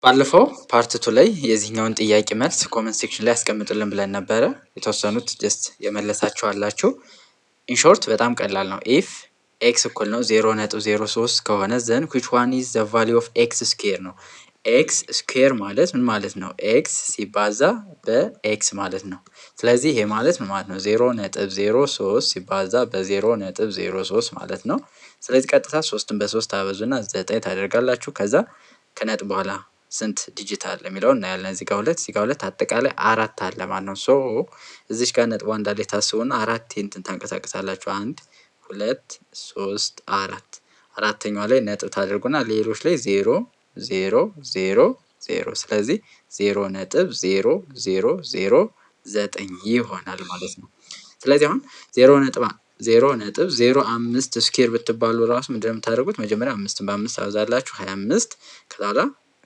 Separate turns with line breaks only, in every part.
ባለፈው ፓርት 2 ላይ የዚህኛውን ጥያቄ መልስ ኮመንት ሴክሽን ላይ አስቀምጡልን ብለን ነበረ። የተወሰኑት ጀስት የመለሳችሁ አላችሁ። ኢንሾርት በጣም ቀላል ነው። ኢፍ ኤክስ እኩል ነው 0.03 ከሆነ ዘን which one is the value of x square ነው። ኤክስ ስኩዌር ማለት ምን ማለት ነው? ኤክስ ሲባዛ በኤክስ ማለት ነው። ስለዚህ ይሄ ማለት ምን ማለት ነው? 0.03 ሲባዛ በ0.03 ማለት ነው። ስለዚህ ቀጥታ 3ን በ3 አበዙና 9 ታደርጋላችሁ። ከዛ ከነጥብ በኋላ ስንት ዲጂት አለ የሚለውን እናያለን። እዚህ ጋር 2 እዚህ ጋር 2 አጠቃላይ 4 አለ ማለት ነው። ሶ እዚች ጋር ነጥቧ እንዳለ ታስቡና 4 እንትን ታንቀሳቅሳላችሁ። 1 2 3 4 አራተኛዋ ላይ ነጥብ ታደርጉና ሌሎች ላይ 0 0 0 0 ስለዚህ 0.0009 ይሆናል ማለት ነው። ስለዚህ አሁን 0.05 ስኩዌር ብትባሉ ራሱ ምንድነው የምታደርጉት? መጀመሪያ 5 በ5 ታበዛላችሁ 25 ከዛ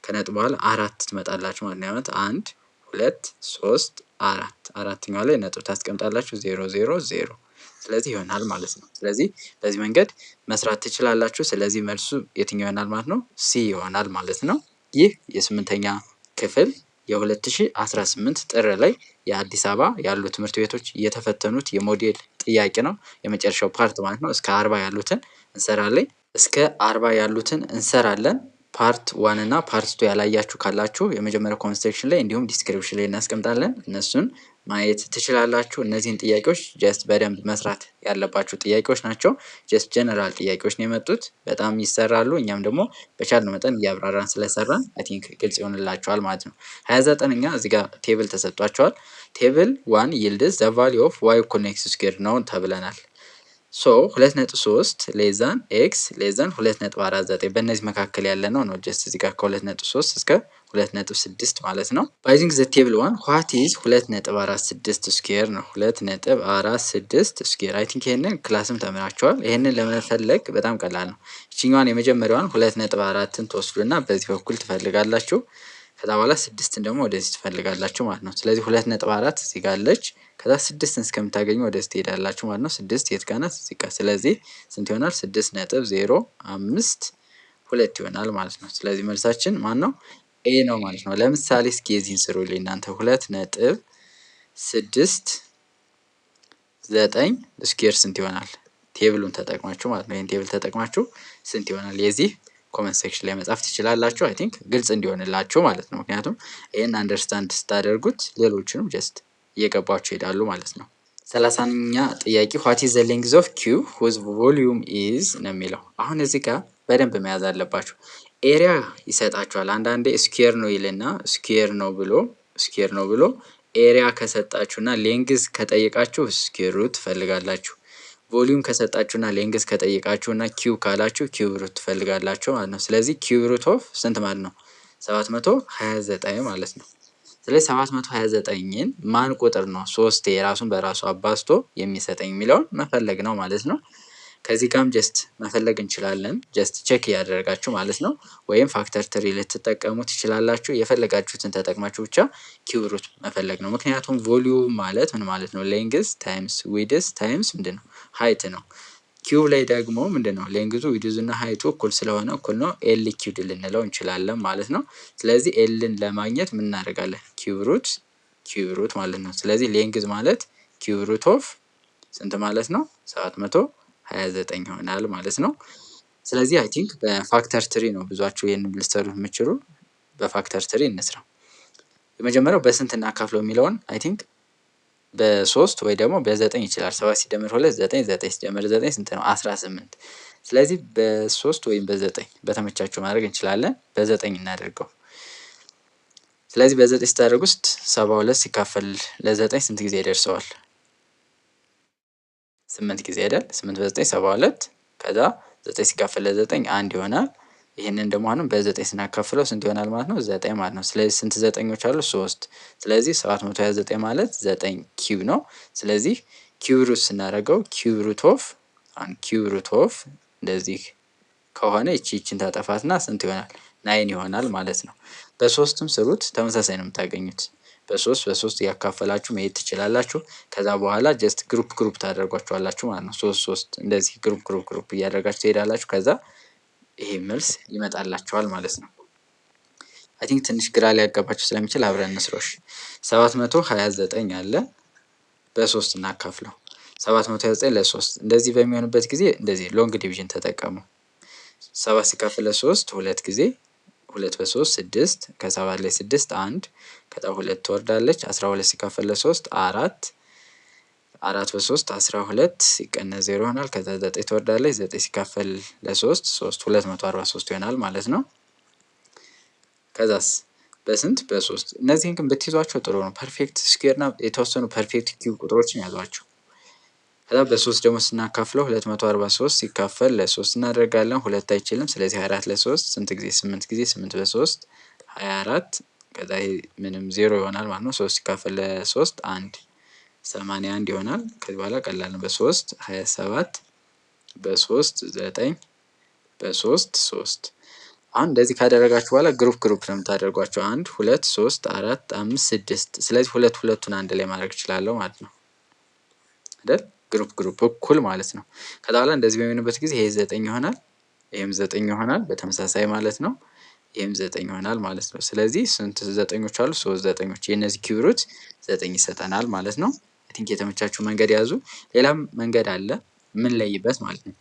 ከነጥብ በኋላ 4 ትመጣላችሁ ማለት ነው። 1 2 3 4 አራተኛው ላይ ነጥብ ታስቀምጣላችሁ 0 0 0 ስለዚህ ይሆናል ማለት ነው። ስለዚህ በዚህ መንገድ መስራት ትችላላችሁ። ስለዚህ መልሱ የትኛው ይሆናል ማለት ነው? ሲ ይሆናል ማለት ነው። ይህ የ8ኛ ክፍል የ2018 ጥር ላይ የአዲስ አበባ ያሉ ትምህርት ቤቶች እየተፈተኑት የሞዴል ጥያቄ ነው። የመጨረሻው ፓርት ማለት ነው። እስከ 40 ያሉትን እንሰራለን። ፓርት 1 እና ፓርት 2 ያላያችሁ ካላችሁ የመጀመሪያው ኮሜንት ሴክሽን ላይ እንዲሁም ዲስክሪፕሽን ላይ እናስቀምጣለን። እነሱን ማየት ትችላላችሁ። እነዚህን ጥያቄዎች ጀስት በደንብ መስራት ያለባችሁ ጥያቄዎች ናቸው። ጀስት ጀነራል ጥያቄዎች ነው የመጡት። በጣም ይሰራሉ። እኛም ደግሞ በቻልነው መጠን እያብራራን ስለሰራን አይ ቲንክ ግልጽ ይሆንላችኋል ማለት ነው። 29ኛ እዚህ ጋር ቴብል ተሰጥቷቸዋል። ቴብል 1 ይልድስ ዘ ቫልዩ ኦፍ ዋይ ኢኳል ኤክስ ስኩዌር ነው ተብለናል። ሶ 2.3 ሌዛን ኤክስ ሌዛን 2.49 በእነዚህ መካከል ያለ ነው ጀስት እዚህ ጋር ከ2.3 እስከ 2.6 ማለት ነው። ባይዚንግ ዘ ቴብል 1 ዋት ኢዝ 2.46 ስኩዌር ነው። 2.46 ስኩዌር አይ ቲንክ ይሄንን ክላስም ተምራችኋል። ይሄንን ለመፈለግ በጣም ቀላል ነው። እቺኛዋን የመጀመሪያዋን 2.4ን ትወስዱና በዚህ በኩል ትፈልጋላችሁ። ከዛ በኋላ 6ን ደግሞ ወደዚህ ትፈልጋላችሁ ማለት ነው። ስለዚህ 2.4 እዚህ ጋር አለች። ከዛ 6ን እስከምታገኙ ወደዚህ ትሄዳላችሁ ማለት ነው። 6 የት ጋር ናት? እዚህ ጋር። ስለዚህ ስንት ይሆናል? 6.052 ይሆናል ማለት ነው። ስለዚህ መልሳችን ማን ነው? ኤ ነው ማለት ነው። ለምሳሌ እስኪ የዚህን ስሩልኝ እናንተ 2.69 ስኩዌር ስንት ይሆናል? ቴብሉን ተጠቅማችሁ ማለት ነው። ይሄን ቴብል ተጠቅማችሁ ስንት ይሆናል? የዚህ ኮመንት ሴክሽን ላይ መጻፍ ትችላላችሁ። አይ ቲንክ ግልጽ እንዲሆንላችሁ ማለት ነው። ምክንያቱም ይሄን አንደርስታንድ ስታደርጉት ሌሎችንም ጀስት እየገባችሁ ይሄዳሉ ማለት ነው። 30ኛ ጥያቄ what is the length of cube whose volume is ነው የሚለው። አሁን እዚህ ጋር በደንብ መያዝ አለባችሁ። ኤሪያ ይሰጣችኋል። አንዳንዴ ስኩዌር ነው ይልና ስኩዌር ነው ብሎ ኤሪያ ከሰጣችሁና ሌንግዝ ከጠየቃችሁ ስኩዌር ሩት ትፈልጋላችሁ። ቮሊዩም ከሰጣችሁና ሌንግዝ ከጠየቃችሁና ኪዩብ ካላችሁ ኪዩብ ሩት ትፈልጋላችሁ ማለት ነው። ስለዚህ ኪዩብ ሩት ኦፍ ስንት ማለት ነው? 729 ማለት ነው። ስለዚህ 729ን ማን ቁጥር ነው 3 የራሱን በራሱ አባዝቶ የሚሰጠኝ የሚለውን መፈለግ ነው ማለት ነው። ከዚህ ጋርም ጀስት መፈለግ እንችላለን። ጀስት ቼክ እያደረጋችሁ ማለት ነው። ወይም ፋክተር ትሪ ልትጠቀሙ ትችላላችሁ። የፈለጋችሁትን ተጠቅማችሁ ብቻ ኪዩብ ሩት መፈለግ ነው። ምክንያቱም ቮሊዩም ማለት ምን ማለት ነው? ሌንግዝ ታይምስ ዊድስ ታይምስ ምንድነው? ሃይት ነው። ኪዩብ ላይ ደግሞ ምንድነው? ሌንግዙ ዊድዙ እና ሃይቱ እኩል ስለሆነ እኩል ነው። ኤል ኪዩድ ልንለው እንችላለን ማለት ነው። ስለዚህ ኤልን ለማግኘት ምን እናደርጋለን? ኪዩብ ሩት ማለት ነው። ስለዚህ ሌንግዝ ማለት ኪዩብ ሩት ኦፍ ስንት ማለት ነው? 729 ይሆናል ማለት ነው። ስለዚህ አይ ቲንክ በፋክተር ትሪ ነው ብዙአችሁ ይሄንን ልትሰሩ የምትችሉ። በፋክተር ትሪ እንስራ። የመጀመሪያው በስንት እናካፍለው የሚለውን አይ ቲንክ በ3 ወይ ደግሞ በ9 ይችላል። 7 ሲደመር 2 9 9 ሲደመር 9 ስንት ነው? 18። ስለዚህ በ3 ወይም በ9 በተመቻችሁ ማድረግ እንችላለን። በ9 እናደርገው። ስለዚህ በ9 ስታደርጉ ውስጥ 72 ሲካፈል ለ9 ስንት ጊዜ ይደርሰዋል? 8 ጊዜ አይደል? 8 በ9 72 ከዛ 9 ሲካፈል ለ9 1 ይሆናል። ይሄንን ደግሞ አሁንም በ9 ስናካፍለው ስንት ይሆናል ማለት ነው? 9 ማለት ነው። ስለዚህ ስንት ዘጠኞች አሉ? 3። ስለዚህ 729 ማለት 9 ኪዩብ ነው። ስለዚህ ኪዩብ ሩት ስናደርገው ኪዩብ ሩት ኦፍ እንደዚህ ከሆነ ይቺን ታጠፋትና ስንት ይሆናል? 9 ይሆናል ማለት ነው። በ3ም ስሩት ተመሳሳይ ነው የምታገኙት። በ3 እያካፈላችሁ መሄድ ትችላላችሁ። ከዛ በኋላ ጀስት ግሩፕ ታደርጓቸዋላችሁ ማለት ነው። 3 እንደዚህ ግሩፕ እያደረጋችሁ ትሄዳላችሁ። ከዛ ይሄ መልስ ይመጣላችኋል ማለት ነው። አይ ቲንክ ትንሽ ግራ ሊያጋባችሁ ስለሚችል አብረን እንስሮሽ። 729 አለ በ3 እናካፍለው። 729 ለ3 እንደዚህ በሚሆንበት ጊዜ እንደዚህ ሎንግ ዲቪዥን ተጠቀሙ። 7 ሲካፈል ለ3 2 ጊዜ 2 በ3 6 ከ7 ላይ 6 1 ከዛ 2 ትወርዳለች። 12 ሲካፈል ለ3 4 4 በ3 12 ሲቀነስ 0 ይሆናል። ከዛ 9 ትወርዳለች። 9 ሲካፈል ለ3 3 243 ይሆናል ማለት ነው። ከዛስ በስንት በ3 እነዚህን ግን ብትይዟቸው ጥሩ ነው። ፐርፌክት ስኩዌር እና የተወሰኑ ፐርፌክት ኪዩብ ቁጥሮችን ያዟቸው። ከዛ በ3 ደግሞ ስናካፍለው 243 ሲካፈል ለ3 እናደርጋለን። 2 አይችልም። ስለዚህ 24 ለ3 ስንት ጊዜ 8 ጊዜ 8 በ3 24 ከዛ ይሄ ምንም 0 ይሆናል ማለት ነው። 3 ሲካፈል ለ3 1 81 ይሆናል። ከዚህ በኋላ ቀላል ነው። በ3 27 በ3 9 በ3 3 አሁን እንደዚህ ካደረጋችሁ በኋላ ግሩፕ ነው የምታደርጓቸው። 1 2 3 4 5 6 ስለዚህ ሁለቱን አንድ ላይ ማድረግ እችላለሁ ማለት ነው አይደል? ግሩፕ እኩል ማለት ነው። ከዛ በኋላ እንደዚህ በሚሆንበት ጊዜ ይሄ 9 ይሆናል፣ ይሄም 9 ይሆናል በተመሳሳይ ማለት ነው። ይሄም 9 ይሆናል ማለት ነው። ስለዚህ ስንት ዘጠኞች አሉ? 3 ዘጠኞች። የእነዚህ ኪዩብ ሩት 9 ይሰጠናል ማለት ነው። አይ ቲንክ የተመቻችሁ መንገድ ያዙ። ሌላም መንገድ አለ ምን ለይበት ማለት ነው።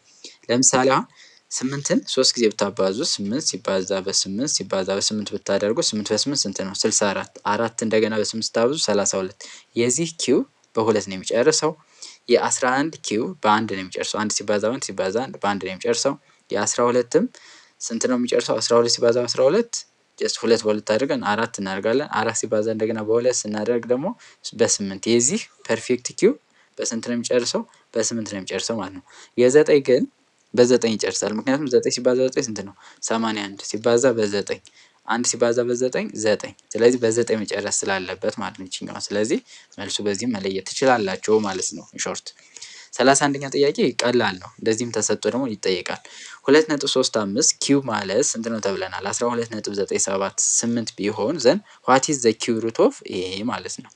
ለምሳሌ አሁን 8ን 3 ጊዜ ብታባዙ 8 ሲባዛ በ8 ሲባዛ በ8 ብታደርጉ 8 በ8 ስንት ነው? 64። 4 እንደገና በ8 ስታባዙ 32። የዚህ ኪዩብ በ2 ነው የሚጨርሰው። የ11 ኪዩብ በ1 ነው የሚጨርሰው። 1 ሲባዛ 1 ሲባዛ 1 በ1 ነው የሚጨርሰው። የ12ም ስንት ነው የሚጨርሰው? 12 ሲባዛ 12 ጀስት 2 በ2 አድርገን 4 እናደርጋለን። 4 ሲባዛ እንደገና በ2 ስናደርግ ደግሞ በ8። የዚህ ፐርፌክት ኪዩብ በስንት ነው የሚጨርሰው? በ8 ነው የሚጨርሰው ማለት ነው። የ9 ግን በ9 ይጨርሳል። ምክንያቱም 9 ሲባዛ 9 ስንት ነው? 81 ሲባዛ በ9 1 ሲባዛ በ9 9። ስለዚህ በ9 መጨረስ ስላለበት ማለት ነው ይችኛዋ። ስለዚህ መልሱ በዚህ መለየት ትችላላችሁ ማለት ነው። ሾርት 31ኛ ጥያቄ ቀላል ነው። እንደዚህም ተሰጥቶ ደግሞ ይጠየቃል። 2.35 ኪዩብ ማለት ስንት ነው ተብለናል? 12.978 ቢሆን ዘንድ ዋት ኢዝ ዘ ኪዩብ ሩት ኦፍ ይሄ ማለት ነው።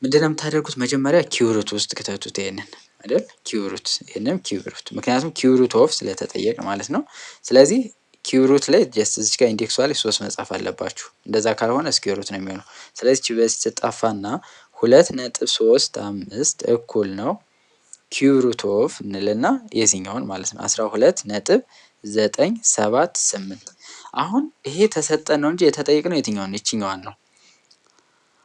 ምንድነው የምታደርጉት? መጀመሪያ ኪዩብ ሩት ውስጥ ክተቱት ይሄንን አይደል? ኪዩብ ሩት ይሄንን ኪዩብ ሩት፣ ምክንያቱም ኪዩብ ሩት ኦፍ ስለተጠየቅ ማለት ነው። ስለዚህ ኪዩብ ሩት ላይ ጀስት እዚህ ጋር ኢንዴክሷ ላይ 3 መጻፍ አለባችሁ። እንደዛ ካልሆነ ስኩዌር ሩት ነው የሚሆነው። ስለዚህ በዚህ ትጣፋና 2.35 እኩል ነው ኪዩብ ሩት ኦፍ እንልና የዚህኛውን ማለት ነው 12.978። አሁን ይሄ ተሰጠን ነው እንጂ የተጠየቅነው የትኛውን ይችኛዋን ነው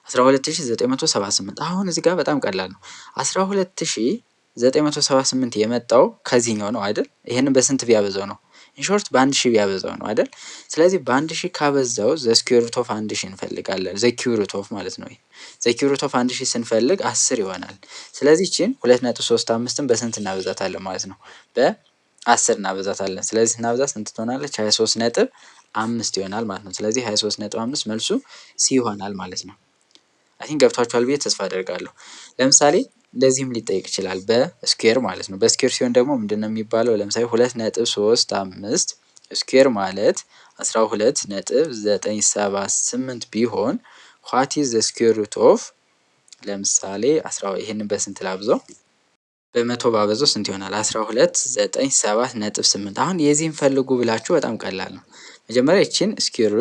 12978። አሁን እዚህ ጋር በጣም ቀላል ነው። 12978 የመጣው ከዚህኛው ነው አይደል? ይሄንን በስንት ቢያበዛው ነው? ኢንሾርት በ1000 ቢያበዛው ነው አይደል? ስለዚህ በ1000 ካበዛው ዘ ስኩዌር ሩት ኦፍ 1000 እንፈልጋለን። ዘ ኪዩብ ሩት ኦፍ ማለት ነው። ዘ ኪዩብ ሩት ኦፍ 1000 ስንፈልግ 10 ይሆናል። ስለዚህ እቺን 2.35ን በስንት እናበዛታለን ማለት ነው? በ10 እናበዛታለን። ስለዚህ እናበዛ ስንት ትሆናለች? 23.5 ይሆናል ማለት ነው። ስለዚህ 23.5 መልሱ ሲ ይሆናል ማለት ነው። አይ ቲንክ ገብቷችኋል ብዬ ተስፋ አደርጋለሁ። ለምሳሌ እንደዚህም ሊጠይቅ ይችላል በስኩዌር ማለት ነው። በስኩዌር ሲሆን ደግሞ ምንድነው የሚባለው? ለምሳሌ 2.35 ስኩዌር ማለት 12.978 ቢሆን ዋት ኢዝ ዘ ስኩዌር ሩት ኦፍ፣ ለምሳሌ ይሄንን በስንት ላብዛው? በመቶ ባበዛው ስንት ይሆናል? 12.978። አሁን የዚህን ፈልጉ ብላችሁ በጣም ቀላል ነው። መጀመሪያ ይቺን ስኩዌር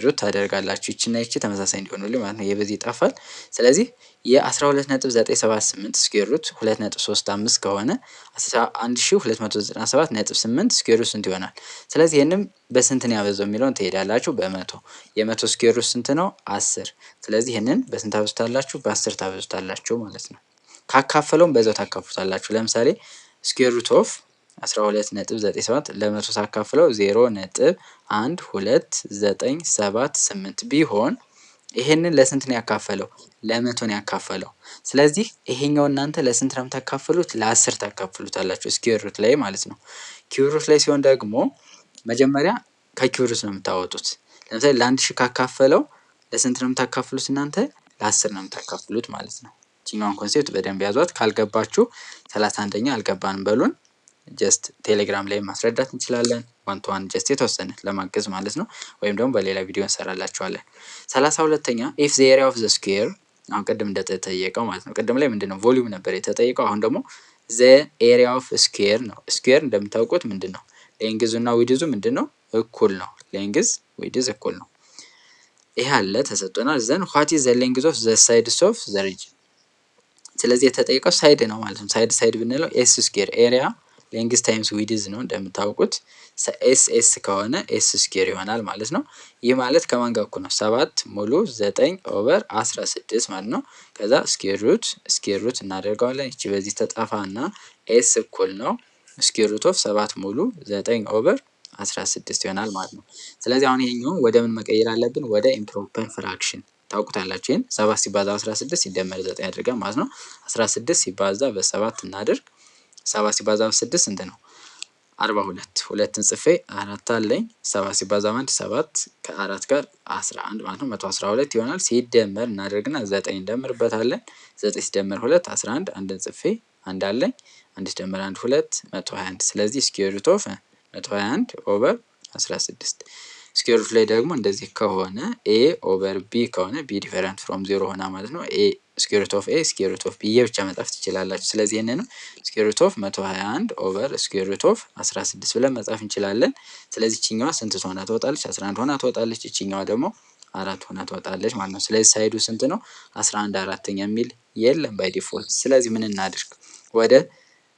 ሩት ታደርጋላችሁ። ይቺና ይቺ ተመሳሳይ እንዲሆኑልኝ ማለት ነው። የበዚህ ይጠፋል። ስለዚህ የ12.978 ስኩዌር ሩት 2.35 ከሆነ 1297.8 ስኩዌር ሩት ስንት ይሆናል? ስለዚህ ይህንም በስንት ነው ያበዛው የሚለውን ትሄዳላችሁ በመቶ። የመቶ ስኩዌር ሩት ስንት ነው? 10። ስለዚህ ይህንን በስንት ታበዙታላችሁ? በ10 ታበዙታላችሁ ማለት ነው። ካካፈለውም በዛው ታካፍሉታላችሁ። ለምሳሌ ስኩዌር ሩት ኦፍ 12.97 ለመቶ ሳካፍለው 0.1297 ቢሆን ይሄንን ለስንት ነው ያካፈለው? ለመቶ ነው ያካፈለው። ስለዚህ ይሄኛው እናንተ ለስንት ነው የምታካፍሉት? ለ10 ታካፍሉታላችሁ ስኩዌር ሩት ላይ ማለት ነው። ኪዩብ ሩት ላይ ሲሆን ደግሞ መጀመሪያ ከኪዩብ ሩት ነው የምታወጡት። ለምሳሌ ለ1000 ካካፈለው ለስንት ነው የምታካፍሉት እናንተ? ለ10 ነው የምታካፍሉት ማለት ነው። ይህኛውን ኮንሴፕት በደንብ ያዟት። ካልገባችሁ 31ኛ አልገባንም በሉን። ጀስት ቴሌግራም ላይ ማስረዳት እንችላለን። ዋን ቱ ዋን ጀስት የተወሰነ ለማገዝ ማለት ነው። ወይም ደግሞ በሌላ ቪዲዮ እንሰራላችኋለን። 32ኛ ኢፍ ዘ ኤሪያ ኦፍ ዘ ስኩዌር፣ አሁን ቅድም እንደተጠየቀው ማለት ነው። ቅድም ላይ ምንድነው ቮሊዩም ነበር የተጠየቀው። አሁን ደግሞ ዘ ኤሪያ ኦፍ ስኩዌር ነው። ስኩዌር እንደምታውቁት ምንድነው ሌንግዙ እና ዊድዙ ምንድነው እኩል ነው። ሌንግዝ ዊድዝ እኩል ነው። ይሄ አለ ተሰጥቶናል። ዘን ዋት ኢዝ ዘ ሌንግዝ ኦፍ ዘ ሳይድስ ኦፍ ዘ ሪጅን። ስለዚህ የተጠየቀው ሳይድ ነው ማለት ነው። ሳይድ ብንለው ኤስ ስኩዌር ኤሪያ ሌንግዝ ታይምስ ዊድዝ ነው እንደምታውቁት። ኤስ ከሆነ ኤስ ስኩዌር ይሆናል ማለት ነው። ይህ ማለት ከማን ጋር እኩል ነው? 7 ሙሉ 9 ኦቨር 16 ማለት ነው። ከዛ ስኩዌር ሩት እናደርገዋለን። እቺ በዚህ ተጣፋና ኤስ እኩል ነው ስኩዌር ሩት ኦፍ 7 ሙሉ 9 ኦቨር 16 ይሆናል ማለት ነው። ስለዚህ አሁን ይሄኛው ወደ ምን መቀየር አለብን? ወደ ኢምፕሮፐር ፍራክሽን ታውቁታላችሁ። ይሄን 7 ሲባዛ 16 ሲደመር 9 ያደርጋል ማለት ነው። 16 ሲባዛ በ7 እናድርግ። 7 ሲባዛ በ6 ስንት ነው? 42 ሁለትን ጽፌ 4 አለኝ። 7 ሲባዛ በ1 7 ከ4 ጋር 11 ማለት ነው 112 ይሆናል። ሲደመር እናደርግና 9 እንደምርበታለን። 9 ሲደመር 2 11 አንድን ጽፌ አንድ አለኝ። 1 ሲደመር 1 2 121 ስለዚህ ስኩዌር ሩት ኦፍ 121 ኦቨር 16 ስኩዌር ሩት ላይ ደግሞ እንደዚህ ከሆነ ኤ ኦቨር ቢ ከሆነ ቢ ዲፈረንት ፍሮም 0 ሆና ማለት ነው። ኤ ስኩዌር ሩት ኦፍ ኤ ስኩዌር ሩት ኦፍ ቢ ብቻ መጻፍ ትችላላችሁ። ስለዚህ ይሄንንም ስኩዌር ሩት ኦፍ 121 ኦቨር ስኩዌር ሩት ኦፍ 16 ብለን መጻፍ እንችላለን። ስለዚህ እቺኛዋ ስንት ሆና ትወጣለች? 11 ሆና ትወጣለች። እቺኛዋ ደግሞ 4 ሆና ትወጣለች ማለት ነው። ስለዚህ ሳይዱ ስንት ነው? 11 4ኛ የሚል የለም ባይ ዲፎልት። ስለዚህ ምን እናድርግ? ወደ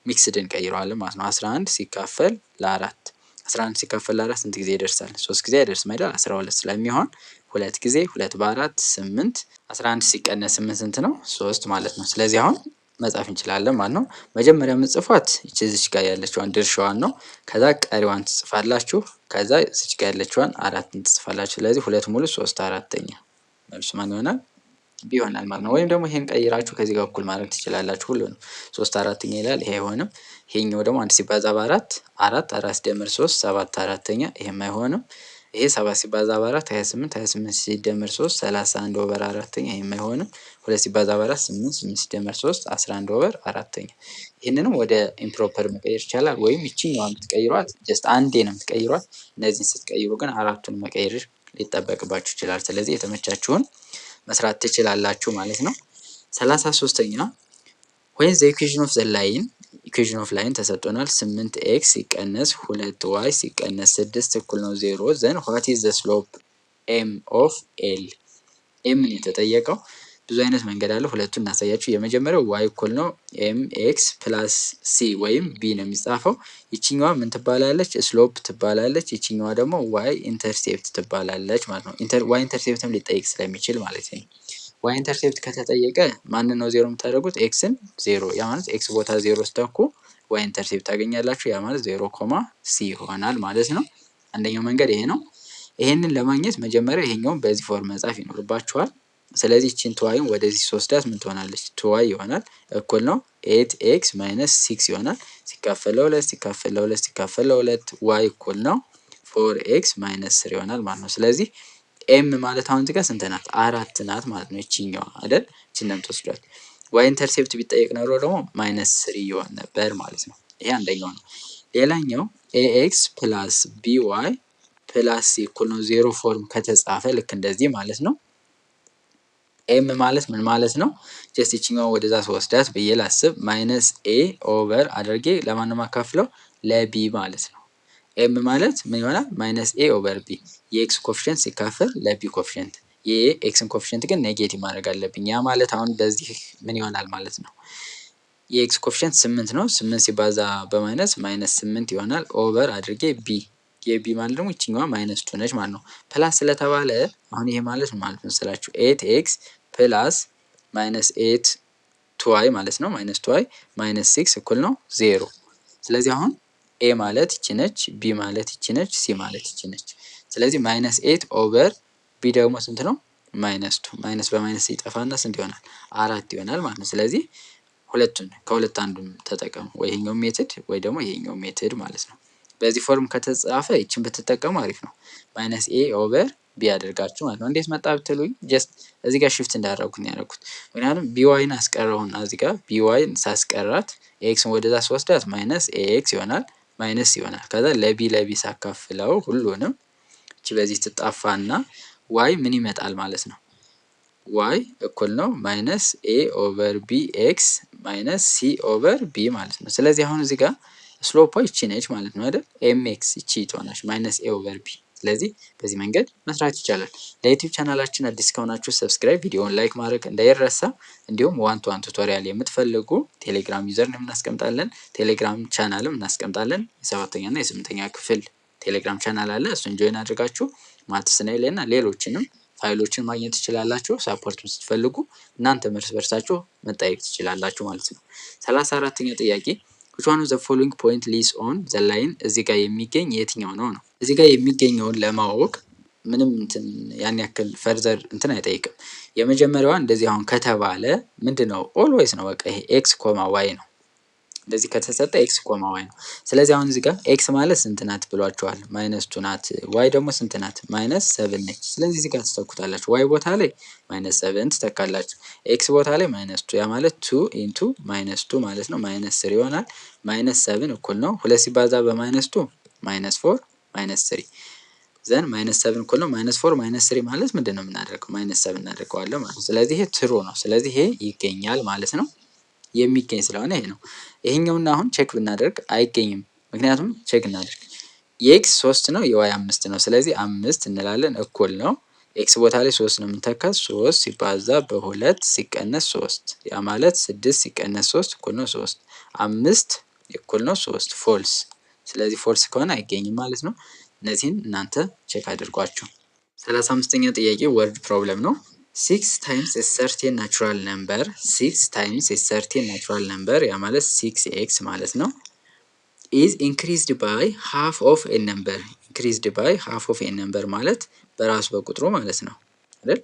ሚክስድ እንቀይረዋለን ማለት ነው። 11 ሲካፈል ለ4 11 ሲካፈል ለ4 ስንት ጊዜ ይደርሳል? 3 ጊዜ አይደርስም አይደል? 12 ስለሚሆን 2 ጊዜ 2 በ4 8 11 ሲቀነስ 8 ስንት ነው? 3 ማለት ነው። ስለዚህ አሁን መጻፍ እንችላለን ማለት ነው። መጀመሪያ የምጽፏት እዚች ጋር ያለችዋን ድርሻዋን ነው። ከዛ ቀሪዋን ትጽፋላችሁ። ከዛ እዚች ጋር ያለችዋን 4ን ትጽፋላችሁ። ስለዚህ 2 ሙሉ 3 4ኛ መልሱ ማን ይሆናል? ቢ ይሆናል ማለት ነው። ወይም ደግሞ ይሄን ቀይራችሁ ከዚህ ጋር እኩል ማድረግ ትችላላችሁ። ሁሉንም 3 4ኛ ይላል። ይሄ አይሆንም። ይሄኛው ደግሞ 1 ሲባዛ በ4 4 ሲደመር 3 7 4ኛ ይሄም አይሆንም። ይሄ 7 ሲባዛ በ4 28 28 ሲደመር 3 31 ኦቨር 4ኛ ይሄም አይሆንም። 2 ሲባዛ በ4 8 8 ሲደመር 3 11 ኦቨር 4ኛ። ይህንንም ወደ ኢምፕሮፐር መቀየር ይቻላል። ወይም ይቺኛዋን የምትቀይሯት ጀስት አንዴ ነው የምትቀይሯት። እነዚህን ስትቀይሩ ግን አራቱን መቀየር ሊጠበቅባችሁ ይችላል። ስለዚህ የተመቻችሁን መስራት ትችላላችሁ ማለት ነው። 33ኛ when the equation of the line ኢኩዌሽን ኦፍ ላይን ተሰጥቶናል። 8 ኤክስ ሲቀነስ 2 ዋይ ሲቀነስ 6 እኩል ነው 0 ዘን ዋት ኢዝ ዘ ስሎፕ ኤም ኦፍ ኤል። ኤም ነው የተጠየቀው። ብዙ አይነት መንገድ አለ። ሁለቱን እናሳያችሁ። የመጀመሪያው ዋይ እኩል ነው ኤም ኤክስ ፕላስ ሲ ወይም ቢ ነው የሚጻፈው። ይችኛዋ ምን ትባላለች? ስሎፕ ትባላለች። ይችኛዋ ደግሞ ዋይ ኢንተርሴፕት ትባላለች ማለት ነው። ዋይ ኢንተርሴፕትም ሊጠይቅ ስለሚችል ማለት ነው። ዋይ ኢንተርሴፕት ከተጠየቀ ማንን ነው ዜሮ የምታደርጉት? ኤክስን ዜሮ። ያ ማለት ኤክስ ቦታ ዜሮ ስተኩ ዋይ ኢንተርሴፕት ታገኛላችሁ። ያ ማለት 0 ኮማ ሲ ይሆናል ማለት ነው። አንደኛው መንገድ ይሄ ነው። ይሄንን ለማግኘት መጀመሪያ ይሄኛውን በዚህ ፎርም መጻፍ ይኖርባችኋል። ስለዚህ እቺን ቱዋይን ወደዚህ ሶስዳት ምን ትሆናለች? ቱዋይ ይሆናል እኩል ነው 8 ኤክስ ማይነስ 6 ይሆናል። ሲካፈል ለ2 ሲካፈል ለ2 ሲካፈል ለ2 ዋይ እኩል ነው 4 ኤክስ ማይነስ 3 ይሆናል ማለት ነው። ስለዚህ ኤም ማለት አሁን እዚህ ጋር ስንት ናት? 4 ናት ማለት ነው። እቺኛዋ አይደል? እቺን ነው የምትወስዷት። ዋይ ኢንተርሴፕት ቢጠየቅ ኖሮ ደግሞ -3 ይሆን ነበር ማለት ነው። ይሄ አንደኛው ነው። ሌላኛው ኤኤክስ ፕላስ ቢዋይ ፕላስ ሲ እኩል ነው 0 ፎርም ከተጻፈ ልክ እንደዚህ ማለት ነው። ኤም ማለት ምን ማለት ነው? ጀስት እቺኛዋ ወደዛ ወስዳት ብዬ ላስብ። -ኤ ኦቨር አድርጌ ለማን ነው የማካፍለው? ለቢ ማለት ነው። ኤም ማለት ምን ይሆናል? -ኤ ኦቨር ቢ የኤክስ ኮፊሽንት ሲካፈል ለቢ ኮፊሽንት። የኤክስን ኮፊሽንት ግን ኔጌቲቭ ማድረግ አለብኝ። ያ ማለት አሁን በዚህ ምን ይሆናል ማለት ነው? የኤክስ ኮፊሽንት 8 ነው። 8 ሲባዛ በማይነስ -8 ይሆናል ኦቨር አድርጌ ቢ የቢ ማለት ደግሞ ይችኛዋ -2 ነች ማለት ነው። ፕላስ ስለተባለ አሁን ይሄ ማለት ምን ማለት መሰላችሁ? 8 ኤክስ ፕላስ -8 2y ማለት ነው። -2y -6 እኩል ነው 0። ስለዚህ አሁን ኤ ማለት ይቺ ነች፣ ቢ ማለት ይቺ ነች፣ ሲ ማለት ይቺ ነች። ስለዚህ -8 ኦቨር ቢ ደግሞ ስንት ነው? -2 ማይነስ በማይነስ ይጠፋና ስንት ይሆናል? 4 ይሆናል ማለት ነው። ስለዚህ ሁለቱን ከሁለት አንዱን ተጠቀሙ፣ ወይ ይሄኛው ሜትድ ወይ ደግሞ ይሄኛው ሜትድ ማለት ነው። በዚህ ፎርም ከተጻፈ ይችን ብትጠቀሙ አሪፍ ነው። -ኤ ኦቨር ቢ አድርጋችሁ ማለት ነው። እንዴት መጣ ብትሉኝ ጀስት እዚህ ጋር ሽፍት እንዳደረኩት ነው ያደረኩት። ምክንያቱም ቢዋይን አስቀረውና እዚህ ጋር ቢዋይን ሳስቀራት ኤክስን ወደዛ ስወስዳት -ኤክስ ይሆናል ማይነስ ይሆናል። ከዛ ለቢ ሳካፍለው ሁሉንም እቺ በዚህ ትጣፋና ዋይ ምን ይመጣል ማለት ነው? ዋይ እኩል ነው -ኤ ኦቨር ቢ ኤክስ ማይነስ ሲ ኦቨር ቢ ማለት ነው። ስለዚህ አሁን እዚህ ጋር ስሎፖ ይቺ ነች ማለት ነው አይደል? ኤምኤክስ ይቺ ትሆናለች ማይነስ ኤ ኦቨር ቢ። ስለዚህ በዚህ መንገድ መስራት ይቻላል። ለዩቲዩብ ቻናላችን አዲስ ከሆናችሁ ሰብስክራይብ፣ ቪዲዮውን ላይክ ማድረግ እንዳይረሳ። እንዲሁም ዋን ቱ ዋን ቱቶሪያል የምትፈልጉ ቴሌግራም ዩዘር እናስቀምጣለን፣ ቴሌግራም ቻናልም እናስቀምጣለን። የ7ኛ እና የ8ኛ ክፍል ቴሌግራም ቻናል አለ። እሱን ጆይን አድርጋችሁ ማትስ ናይል እና ሌሎችንም ፋይሎችን ማግኘት ትችላላችሁ። ሳፖርት ስትፈልጉ እናንተ እርስ በርሳችሁ መጠየቅ ትችላላችሁ ማለት ነው። 34ኛ ጥያቄ which one of the following point lies on the line እዚህ ጋር የሚገኝ የትኛው ነው ነው። እዚህ ጋር የሚገኘውን ለማወቅ ምንም እንትን ያን ያክል ፈርዘር እንትን አይጠይቅም። የመጀመሪያዋ እንደዚህ አሁን ከተባለ ምንድነው ኦልዌይስ ነው በቃ ይሄ ኤክስ ኮማ ዋይ ነው። እንደዚህ ከተሰጠ ኤክስ ኮማ ዋይ ነው። ስለዚህ አሁን እዚህ ጋር ኤክስ ማለት ስንት ናት ብሏቸዋል? ማይነስ ቱ ናት። ዋይ ደግሞ ስንት ናት? ማይነስ 7 ነች። ስለዚህ እዚህ ጋር ትተኩታላችሁ። ዋይ ቦታ ላይ ማይነስ 7 ትተካላችሁ። ኤክስ ቦታ ላይ ማይነስ ቱ፣ ያ ማለት 2 ኢንቱ ማይነስ 2 ማለት ነው ማይነስ 3 ይሆናል። ማይነስ 7 እኩል ነው 2 ሲባዛ በማይነስ 2 ማይነስ 4 ማይነስ 3 ዘን ማይነስ 7 እኩል ነው ማይነስ 4 ማይነስ 3 ማለት ምንድነው የምናደርገው? ማይነስ 7 እናደርገዋለን ማለት ነው። ስለዚህ ይሄ ትሩ ነው። ስለዚህ ይሄ ይገኛል ማለት ነው። የሚገኝ ስለሆነ ይሄ ነው። ይሄኛውና አሁን ቼክ ብናደርግ አይገኝም። ምክንያቱም ቼክ እናደርግ የኤክስ 3 ነው የዋይ 5 ነው። ስለዚህ 5 እንላለን እኩል ነው ኤክስ ቦታ ላይ 3 ነው የምንተካት 3 ሲባዛ በ2 ሲቀነስ 3 ያ ማለት 6 ሲቀነስ 3 እኩል ነው 3 5 እኩል ነው 3 ፎልስ። ስለዚህ ፎልስ ከሆነ አይገኝም ማለት ነው። እነዚህን እናንተ ቼክ አድርጓቸው። 35ኛ ጥያቄ ወርድ ፕሮብለም ነው። 6 ታይምስ ኤ ሰርቴን ናቹራል ነምበር 6 ታይምስ ኤ ሰርቴን ናቹራል ነምበር ያ ማለት 6x ማለት ነው ኢዝ ኢንክሪዝድ ባይ ሃፍ ኦፍ ኤ ነምበር። ኢንክሪዝድ ባይ ሃፍ ኦፍ ኤ ነምበር ማለት በራሱ በቁጥሩ ማለት ነው አይደል?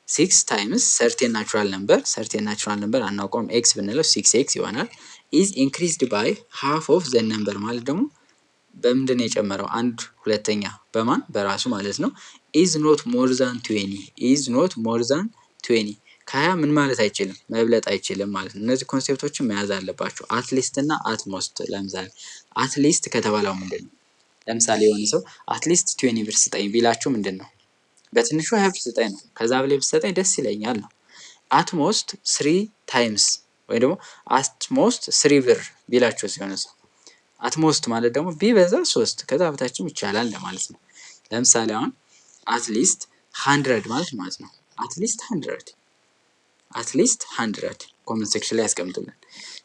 6 ታይምስ ሰርቴን ናቹራል ነምበር አናውቀውም። ኤክስ ብንለው 6x ይሆናል። ኢዝ ኢንክሪዝድ ባይ ሃፍ ኦፍ ዘ ነምበር ማለት ደግሞ በምንድን ነው የጨመረው? አንድ ሁለተኛ በማን በራሱ ማለት ነው። ኢዝ ኖት ሞር ዛን 20 ኢዝ ኖት ሞር ዛን 20 ከ20 ምን ማለት አይችልም መብለጥ አይችልም ማለት ነው። እነዚህ ኮንሴፕቶችን መያዝ አለባቸው። አትሊስት እና አትሞስት። ለምሳሌ አትሊስት ከተባለው ምንድን ነው? ለምሳሌ የሆነ ሰው አትሊስት 20 ብር ስጠኝ ቢላችሁ ምንድን ነው? በትንሹ 20 ብር ስጠኝ ነው። ከዛ በላይ ብትሰጠኝ ደስ ይለኛል ነው። አትሞስት 3 ታይምስ ወይ ደግሞ አትሞስት 3 ብር ቢላችሁ ሲሆን ሰው አትሞስት ማለት ደግሞ ቢበዛ 3 ከዛ በታችም ይቻላል ለማለት ነው። ለምሳሌ አሁን አትሊስት 100 ማለት ነው። አትሊስት 100 ኮመንት ሴክሽን ላይ ያስቀምጡልን።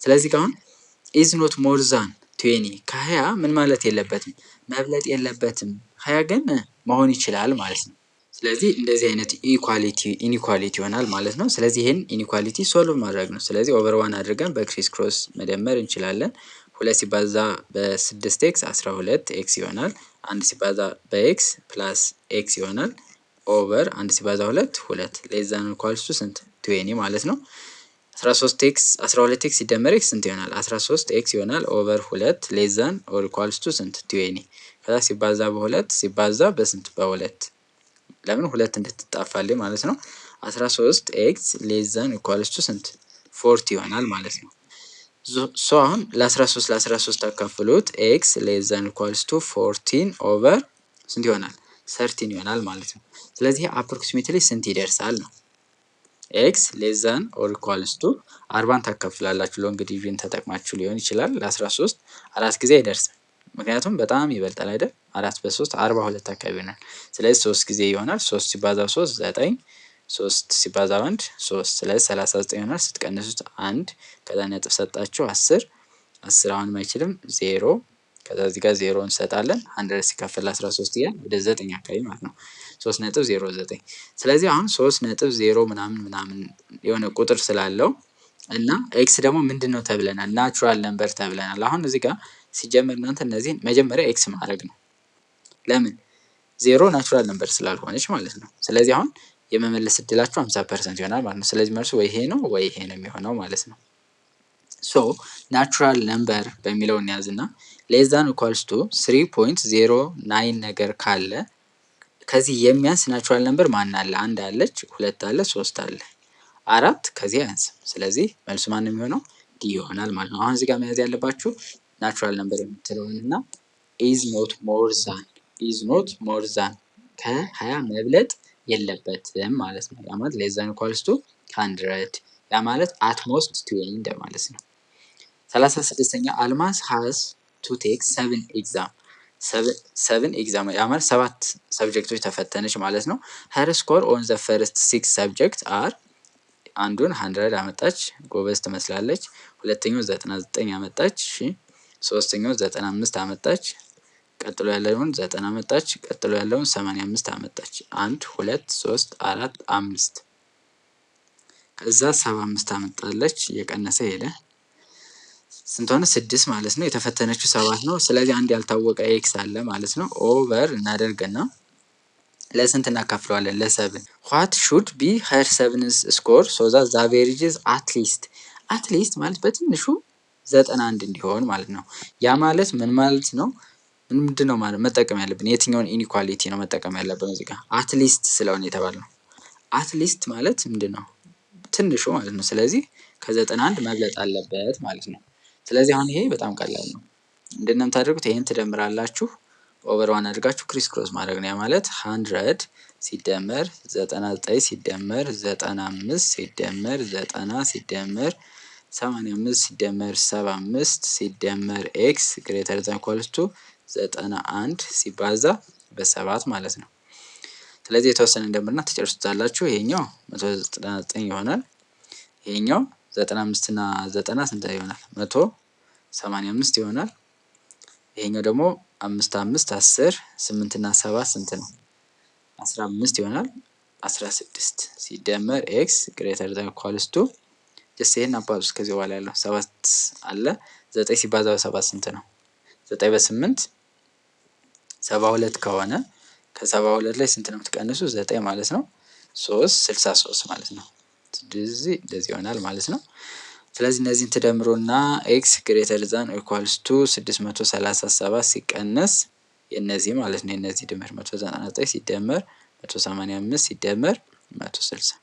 ስለዚህ አሁን ኢዝ ኖት ሞር ዛን 20 ከ20 ምን ማለት የለበትም መብለጥ የለበትም። 20 ግን መሆን ይችላል ማለት ነው። ስለዚህ እንደዚህ አይነት ኢኒኳሊቲ ይሆናል ማለት ነው። ስለዚህ ይሄን ኢኒኳሊቲ ሶልቭ ማድረግ ነው። ስለዚህ ኦቨር 1 አድርገን በክሪስ ክሮስ መደመር እንችላለን። 2 ሲባዛ በ6x 12x ይሆናል። 1 ሲባዛ በx ፕላስ x ይሆናል። ኦቨር 1 ሲባዛ 2 ሌዛን ኢኳልስ ቱ ስንት 20 ማለት ነው። 12x ሲደመር x ስንት ይሆናል? 13x ይሆናል። ኦቨር 2 ሌዛን ኦር ኢኳልስ ቱ ስንት 20 ከዛ ሲባዛ በ2 ሲባዛ በስንት በ2 ለምን 2 እንድትጣፋልኝ ማለት ነው። 13x ሌዛን ኢኳልስ ቱ ስንት 40 ይሆናል ማለት ነው። ሶ አሁን ለ13 አካፍሉት ኤክስ ሌዛን ኢኳልስ ቱ 14 ኦቨር ስንት ይሆናል? 13 ይሆናል ማለት ነው። ስለዚህ አፕሮክሲሜትሊ ስንት ይደርሳል ነው። ኤክስ ሌዛን ኦር ኢኳልስ ቱ 40 ታካፍላላችሁ። ሎንግ ዲቪዥን ተጠቅማችሁ ሊሆን ይችላል። ለ13 4 ጊዜ አይደርስም፣ ምክንያቱም በጣም ይበልጣል አይደል? 4 በ3 42 አካባቢ ይሆናል። ስለዚህ 3 ጊዜ ይሆናል። 3 ሲባዛ 3 9 3 ሲባዛ 1 3 ስለዚህ 39 ይሆናል። ስትቀንሱት 1 ከዛ ነጥብ ሰጣችሁ 10 አሁንም አይችልም 0 ከዛ እዚህ ጋር 0 እንሰጣለን። 100 ሲካፈል 13 ይላል ወደ 9 አካባቢ ማለት ነው። 3.09 ስለዚህ አሁን 3.0 ምናምን የሆነ ቁጥር ስላለው እና ኤክስ ደግሞ ምንድነው ተብለናል? ናቹራል ነምበር ተብለናል። አሁን እዚህ ጋር ሲጀመር እናንተ እነዚህን መጀመሪያ ኤክስ ማድረግ ነው። ለምን 0 ናቹራል ነምበር ስላልሆነች ማለት ነው። ስለዚህ አሁን የመመለስ እድላችሁ 50% ይሆናል ማለት ነው። ስለዚህ መልሱ ወይ ይሄ ነው ወይ ይሄ ነው የሚሆነው ማለት ነው። ሶ ናቹራል ነምበር በሚለው እንያዝና ሌዛን ኢኳልስ ቱ 3.09 ነገር ካለ ከዚህ የሚያንስ ናቹራል ነምበር ማን አለ? 1 አለች፣ 2 አለ፣ 3 አለ፣ 4 ከዚህ አያንስም። ስለዚህ መልሱ ማን ነው የሚሆነው? ዲ ይሆናል ማለት ነው። አሁን እዚህ ጋር መያዝ ያለባችሁ ናቹራል ነምበር የምትለውንና ኢዝ ኖት ሞር ዛን ከ20 መብለጥ የለበትም ማለት ነው። ያ ማለት ሌዛን ኢኳልስ ቱ 100 ያ ማለት አትሞስት 20 እንደማለት ነው። 36ኛ አልማዝ ሃዝ ቱ ቴክ 7 ኤግዛም 7 ኤግዛም ያ ማለት 7 ሰብጀክቶች ተፈተነች ማለት ነው። ሄር ስኮር ኦን ዘ ፈርስት 6 ሰብጀክት አር አንዱን 100 አመጣች፣ ጎበዝ ትመስላለች። ሁለተኛው 99 አመጣች፣ እሺ። ሶስተኛው 95 አመጣች፣ ቀጥሎ ያለውን 90 አመጣች፣ ቀጥሎ ያለውን 85 አመጣች። 1 2 3 4 5 ከዛ 75 አመጣለች፣ እየቀነሰ ሄደ። ስንት ሆነ? 6 ማለት ነው። የተፈተነችው 7 ነው። ስለዚህ አንድ ያልታወቀ ኤክስ አለ ማለት ነው። ኦቨር እናደርግና ለስንት እናካፍለዋለን? ለ7 ዋት ሹድ ቢ ሄር 7 ስኮር ሶ ዛት ዘ አቨሬጅ ኢዝ አትሊስት ማለት በትንሹ 91 እንዲሆን ማለት ነው። ያ ማለት ምን ማለት ነው? ምንድነው ማለት መጠቀም ያለብን? የትኛውን ኢኒኳሊቲ ነው መጠቀም ያለብን? እዚህ ጋር አትሊስት ስለሆነ የተባለው አትሊስት ማለት ምንድነው? ትንሹ ማለት ነው። ስለዚህ ከ91 መብለጥ አለበት ማለት ነው። ስለዚህ አሁን ይሄ በጣም ቀላል ነው። ምንድነው የምታደርጉት? ይሄን ትደምራላችሁ፣ ኦቨር ዋን አድርጋችሁ ክሪስ ክሮስ ማድረግ ነው። ያ ማለት 100 ሲደመር 99 ሲደመር 95 ሲደመር 90 ሲደመር 85 ሲደመር 75 ሲደመር ኤክስ ግሬተር ዛን ኢኳልስ ቱ 91 ሲባዛ በ7 ማለት ነው። ስለዚህ የተወሰነ እንደምርና ትጨርሱታላችሁ። ይሄኛው 199 ይሆናል። ይሄኛው 95 እና 90 ስንት ይሆናል? 185 ይሆናል። ይሄኛው ደግሞ 5 5 10 8 እና 7 ስንት ነው? 15 ይሆናል። 16 ሲደመር ኤክስ ግሬተር ዛን ኢኳልስ ቱ ጀስት ይሄን አባዙ። ከዚህ በኋላ ያለው 7 አለ። 9 ሲባዛ በ7 ስንት ነው? 9 በ8 72 ከሆነ ከ72 ላይ ስንት ነው የምትቀንሱ? 9 ማለት ነው። 3 63 ማለት ነው። እንደዚህ ይሆናል ማለት ነው። ስለዚህ እነዚህን ትደምሩና ኤክስ ግሬተር ዛን ኢኳልስ ቱ 637 ሲቀነስ የነዚህ ማለት ነው የነዚህ ድምር 199 ሲደመር 185 ሲደመር 160።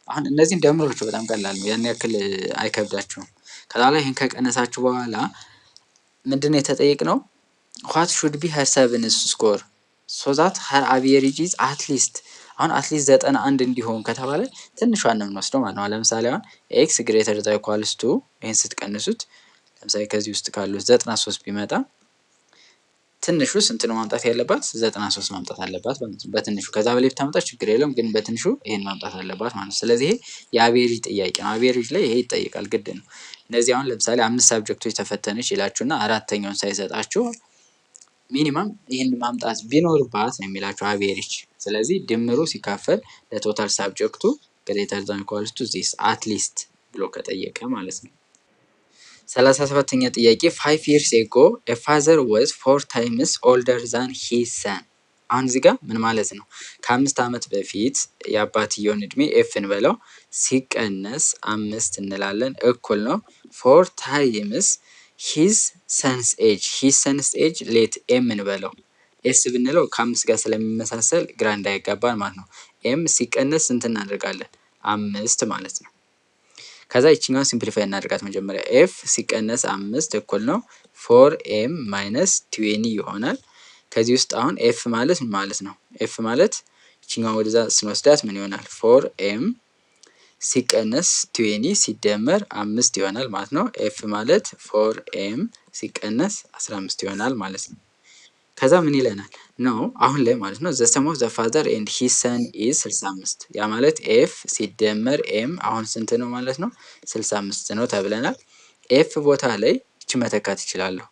አሁን እነዚህን ደምሮቹ በጣም ቀላል ነው፣ ያን ያክል አይከብዳችሁም። ከዛ ላይ ይሄን ከቀነሳችሁ በኋላ ምንድነው የተጠየቅነው? what should be her 7 score so that her average is at least አሁን አትሊስት 91 እንዲሆን ከተባለ ትንሿን ነው የምንወስደው ማለት ነው። ለምሳሌ አሁን ኤክስ ግሬተር ዛን ኢኳልስ ቱ ይሄን ስትቀንሱት ለምሳሌ ከዚህ ውስጥ ካሉት 93 ቢመጣ ትንሹ ስንት ነው ማምጣት ያለባት? 93 ማምጣት አለባት ማለት ነው በትንሹ። ከዛ በላይ ብታመጣ ችግር የለውም፣ ግን በትንሹ ይሄን ማምጣት አለባት ማለት ነው። ስለዚህ ይሄ የአቬሬጅ ጥያቄ ነው። አቬሬጅ ላይ ይሄ ይጠይቃል፣ ግድ ነው። እነዚህ አሁን ለምሳሌ 5 ሳብጀክቶች ተፈተነች ይላችሁና አራተኛውን ሳይሰጣችሁ ሚኒመም ይሄን ማምጣት ቢኖርባት ነው የሚላችሁ አቬሬጅ። ስለዚህ ድምሩ ሲካፈል ለቶታል ሳብጀክቱ ግሬተር ዛን ኢኳልስ ቱ ዚስ አትሊስት ብሎ ከጠየቀ ማለት ነው። 37ኛ ጥያቄ 5 years ago a father was 4 times older than his son። አሁን እዚህ ጋር ምን ማለት ነው? ከ5 ዓመት በፊት የአባትየውን እድሜ ኤፍ እንበለው ሲቀነስ 5 እንላለን እኩል ነው 4 times his son's age ሌት ኤም እንበለው። ኤስ ብንለው ከ5 ጋር ስለሚመሳሰል ግራ እንዳይጋባን ማለት ነው። ኤም ሲቀነስ ስንት እናደርጋለን? 5 ማለት ነው። ከዛ ይችኛውን ሲምፕሊፋይ እናደርጋት መጀመሪያ ኤፍ ሲቀነስ 5 እኩል ነው 4m ማይነስ 20 ይሆናል። ከዚህ ውስጥ አሁን ኤፍ ማለት ምን ማለት ነው? ኤፍ ማለት ይችኛውን ወደዛ ስንወስዳት ምን ይሆናል? 4m ሲቀነስ 20 ሲደመር 5 ይሆናል ማለት ነው። ኤፍ ማለት 4m ሲቀነስ 15 ይሆናል ማለት ነው። ከዛ ምን ይለናል? ኖ አሁን ላይ ማለት ነው the sum of the father and his son is 65። ያ ማለት ኤፍ ሲደመር ኤም አሁን ስንት ነው ማለት ነው? 65 ነው ተብለናል። ኤፍ ቦታ ላይ እቺ መተካት ይችላለሁ።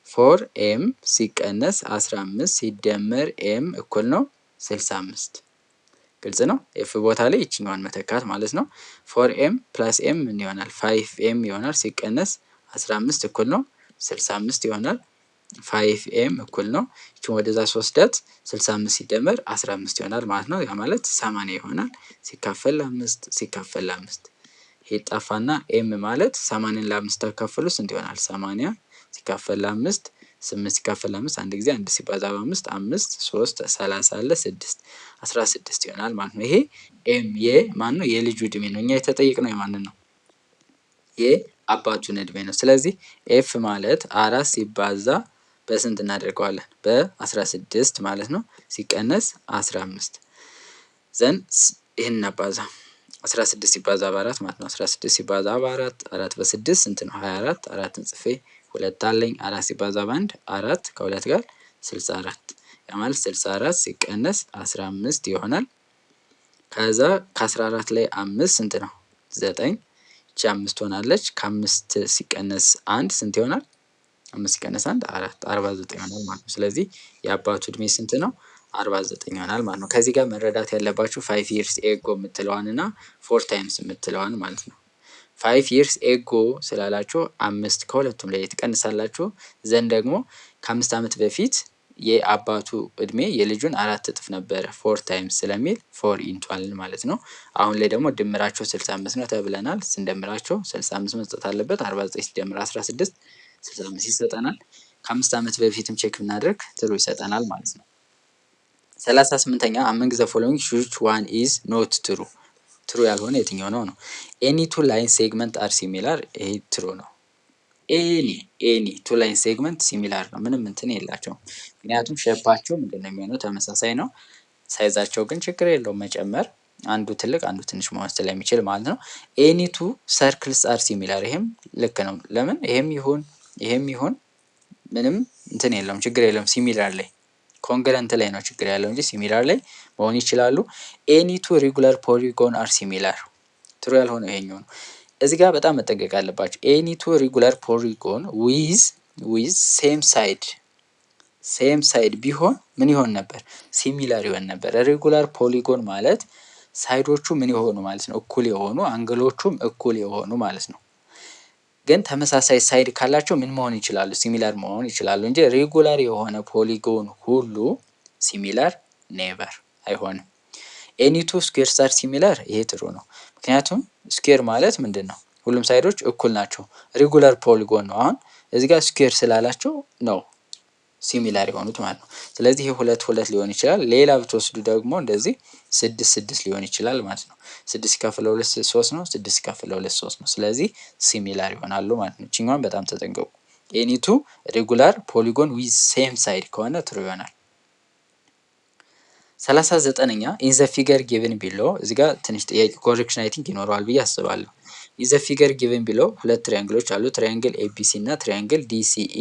4m ሲቀነስ 15 ሲደመር ኤም እኩል ነው 65። ግልጽ ነው። ኤፍ ቦታ ላይ እቺኛዋን መተካት ማለት ነው። 4m ፕላስ ኤም ምን ይሆናል? 5m ይሆናል ሲቀነስ 15 እኩል ነው 65 ይሆናል። 5m እኩል ነው እቺን ወደዛ ስወስዳት 65 ሲደመር 15 ይሆናል ማለት ነው። ያ ማለት 80 ይሆናል ሲካፈል ለ5 ይሄ ጠፋና ኤም ማለት 80ን ለ5 ተካፈሉ ስንት ይሆናል? 80 ሲካፈል ለ5 8 ሲካፈል ለ5 አንድ ጊዜ 1 ሲባዛ በ5 5 3 30 አለ 6 16 ይሆናል ማለት ነው። ይሄ ኤም የማን ነው? የልጁ እድሜ ነው። እኛ የተጠየቅነው የማንን ነው? የአባቱን እድሜ ነው። ስለዚህ ኤፍ ማለት 4 ሲባዛ በስንት እናደርገዋለን? በ16 ማለት ነው ሲቀነስ 15 ዘን ይሄን እናባዛ 16 ሲባዛ በ4 ማለት ነው። 16 ሲባዛ በ4 4 በ6 ስንት ነው? 24 4ን ጽፌ 2 አለኝ 4 ሲባዛ በ1 4 ከ2 ጋር 64 ያ ማለት 64 ሲቀነስ 15 ይሆናል። ከዛ ከ14 ላይ 5 ስንት ነው? 9 እቺ 5 ትሆናለች። ከ5 ሲቀነስ 1 ስንት ይሆናል? 5 ሲቀነስ 1 4 49 ይሆናል ማለት ነው። ስለዚህ የአባቱ እድሜ ስንት ነው? 49 ይሆናል ማለት ነው። ከዚህ ጋር መረዳት ያለባችሁ 5 years ago የምትለዋን እና 4 times የምትለዋን ማለት ነው። 5 years ago ስላላችሁ 5 ከሁለቱም ላይ ትቀንሳላችሁ። ዘንድ ደግሞ ከ5 ዓመት በፊት የአባቱ እድሜ የልጁን 4 እጥፍ ነበረ 4 times ስለሚል 4 ኢንቷል ማለት ነው። አሁን ላይ ደግሞ ድምራቸው 65 ነው ተብለናል። ስንደምራቸው 65 መስጠት አለበት። 49 ሲደምር 16 65 ይሰጠናል። ከ5 ዓመት በፊትም ቼክ ብናደርግ ትሩ ይሰጠናል ማለት ነው። 38ኛ among the following which one is not true? ትሩ ያልሆነ የትኛው ነው ነው? any two line segment are similar ይሄ ትሩ ነው። ኤኒ ቱ ላይን ሴግመንት ሲሚላር ነው። ምንም እንትን የላቸውም። ምክንያቱም ሼፓቸው ምንድነው የሚሆነው? ተመሳሳይ ነው። ሳይዛቸው ግን ችግር የለውም መጨመር፣ አንዱ ትልቅ አንዱ ትንሽ መሆን ስለሚችል ማለት ነው። ኤኒ ቱ ሰርክልስ አር ሲሚላር ይሄም ልክ ነው። ለምን ይሄም ይሁን ምንም እንትን የለውም ችግር የለውም። ሲሚላር ላይ ኮንግረንት ላይ ነው ችግር ያለው እንጂ ሲሚላር ላይ መሆን ይችላሉ። ኤኒ ቱ ሬጉላር ፖሊጎን አር ሲሚላር ትሩ ያልሆነው ይሄኛው ነው። እዚህ ጋር በጣም መጠንቀቅ አለባቸው። ኤኒ ቱ ሬጉላር ፖሊጎን ዊዝ ሴም ሳይድ ቢሆን ምን ይሆን ነበር? ሲሚላር ይሆን ነበር። ሬጉላር ፖሊጎን ማለት ሳይዶቹ ምን የሆኑ ማለት ነው? እኩል የሆኑ አንግሎቹም እኩል የሆኑ ማለት ነው። ግን ተመሳሳይ ሳይድ ካላቸው ምን መሆን ይችላሉ? ሲሚላር መሆን ይችላሉ እንጂ ሬጉላር የሆነ ፖሊጎን ሁሉ ሲሚላር ኔቨር አይሆንም። ኤኒ ቱ ስኩዌርስ አር ሲሚላር ይሄ ትሩ ነው። ምክንያቱም ስኩዌር ማለት ምንድን ነው? ሁሉም ሳይዶች እኩል ናቸው። ሬጉላር ፖሊጎን ነው። አሁን እዚህ ጋር ስኩዌር ስላላቸው ነው ሲሚላር የሆኑት ማለት ነው። ስለዚህ ይሄ 2 2 ሊሆን ይችላል። ሌላ ብትወስዱ ደግሞ እንደዚህ 6 6 ሊሆን ይችላል ማለት ነው። 6 ሲካፈል 2 3 ነው። 6 ሲካፈል 2 3 ነው። ስለዚህ ሲሚላር ይሆናሉ ማለት ነው። እቺኛውን በጣም ተጠንቀቁ። ኤኒ ቱ ሬጉላር ፖሊጎን ዊዝ ሴም ሳይድ ከሆነ ትሩ ይሆናል። 39ኛ ኢን ዘ ፊገር ጊቭን ቢሎ እዚህ ጋር ትንሽ ጥያቄ ኮሬክሽን አይ ቲንክ ይኖረዋል ብዬ አስባለሁ። ኢን ዘ ፊገር ጊቭን ቢሎ ሁለት ትሪያንግሎች አሉ። ትሪያንግል ኤቢሲ እና ትሪያንግል ዲሲኢ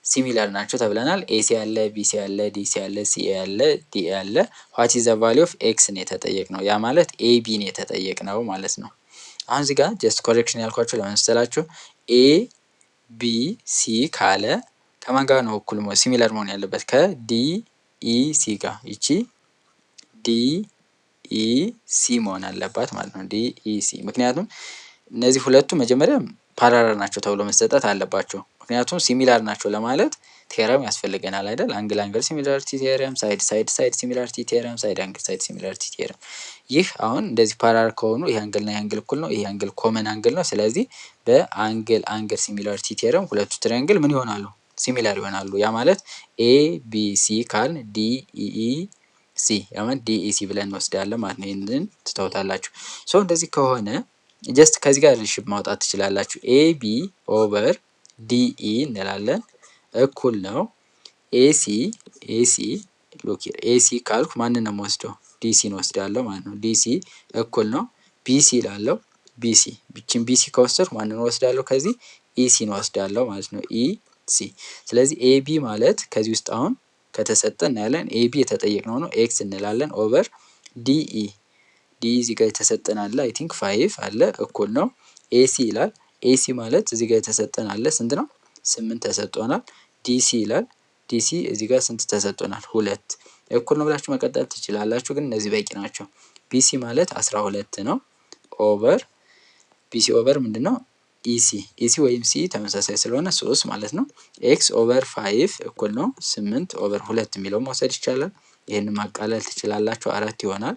ሲሚላር ናቸው ተብለናል። ኤሲ አለ፣ ቢሲ አለ፣ ዲሲ አለ፣ ሲኤ አለ፣ ዲኤ አለ። ዋት ኢዝ ዘ ቫልዩ ኦፍ ኤክስ ነው የተጠየቅነው። ያ ማለት ኤቢ ነው የተጠየቅነው ማለት ነው። አሁን እዚህ ጋር ጀስት ኮሬክሽን ያልኳችሁ ለመሰላችሁ ኤ ቢ ሲ ካለ ከማን ጋር ነው እኩል ሲሚላር መሆን ያለበት? ከዲ ኢ ሲ ጋር። ይቺ ዲ ኢ ሲ መሆን አለባት ማለት ነው። ዲ ኢ ሲ ምክንያቱም እነዚህ ሁለቱ መጀመሪያ ፓራራል ናቸው ተብሎ መሰጠት አለባቸው። ምክንያቱም ሲሚላር ናቸው ለማለት ቴረም ያስፈልገናል አይደል? አንግል አንግል ሲሚላሪቲ ቴረም፣ ሳይድ ሳይድ ሳይድ ሲሚላሪቲ ቴረም፣ ሳይድ አንግል ሳይድ ሲሚላሪቲ ቴረም። ይህ አሁን እንደዚህ ፓራራል ከሆኑ ይህ አንግልና ይህ አንግል እኩል ነው። ይህ አንግል ኮመን አንግል ነው። ስለዚህ በአንግል አንግል ሲሚላሪቲ ቴረም ሁለቱ ትሪያንግል ምን ይሆናሉ? ሲሚላር ይሆናሉ። ያ ማለት ኤ ቢ ሲ ካልን ዲ ኢ ሲ ያ ማለት ዲ ኢ ሲ ብለን እንወስዳለን ማለት ነው። ይህንን ትተውታላችሁ። ሶ እንደዚህ ከሆነ ጀስት ከዚህ ጋር ሪሌሽን ማውጣት ትችላላችሁ። ኤ ቢ ኦቨር ዲኢ እንላለን እኩል ነው ኤሲ ሉክ ኤሲ ካልኩ ማንን ነው የምወስደው? ዲሲን ወስዳለሁ ማለት ነው። ዲሲ እኩል ነው ቢሲ ላለው ቢሲ ብቻን ቢሲ ከወሰድኩ ማንን ወስዳለሁ? ከዚህ ኢሲን ወስዳለሁ ማለት ነው። ኢሲ ስለዚህ ኤቢ ማለት ከዚህ ውስጥ አሁን ከተሰጠ እናያለን። ኤቢ የተጠየቅነው ነው ኤክስ እንላለን ኦቨር ዲኢ ዲኢ እዚህ ጋር የተሰጠን አለ አይ ቲንክ 5 አለ እኩል ነው ኤሲ ይላል። ኤሲ ማለት እዚህ ጋር የተሰጠን አለ ስንት ነው? 8 ተሰጥቶናል። ዲሲ ይላል። ዲሲ እዚህ ጋር ስንት ተሰጥቶናል? 2 እኩል ነው ብላችሁ መቀጠል ትችላላችሁ፣ ግን እነዚህ በቂ ናቸው። ቢሲ ማለት 12 ነው ኦቨር ቢሲ ኦቨር ምንድነው? ኢሲ ወይም ሲ ተመሳሳይ ስለሆነ 3 ማለት ነው። ኤክስ ኦቨር 5 እኩል ነው 8 ኦቨር 2 የሚለው መውሰድ ይቻላል። ይሄንን ማቃለል ትችላላችሁ 4 ይሆናል።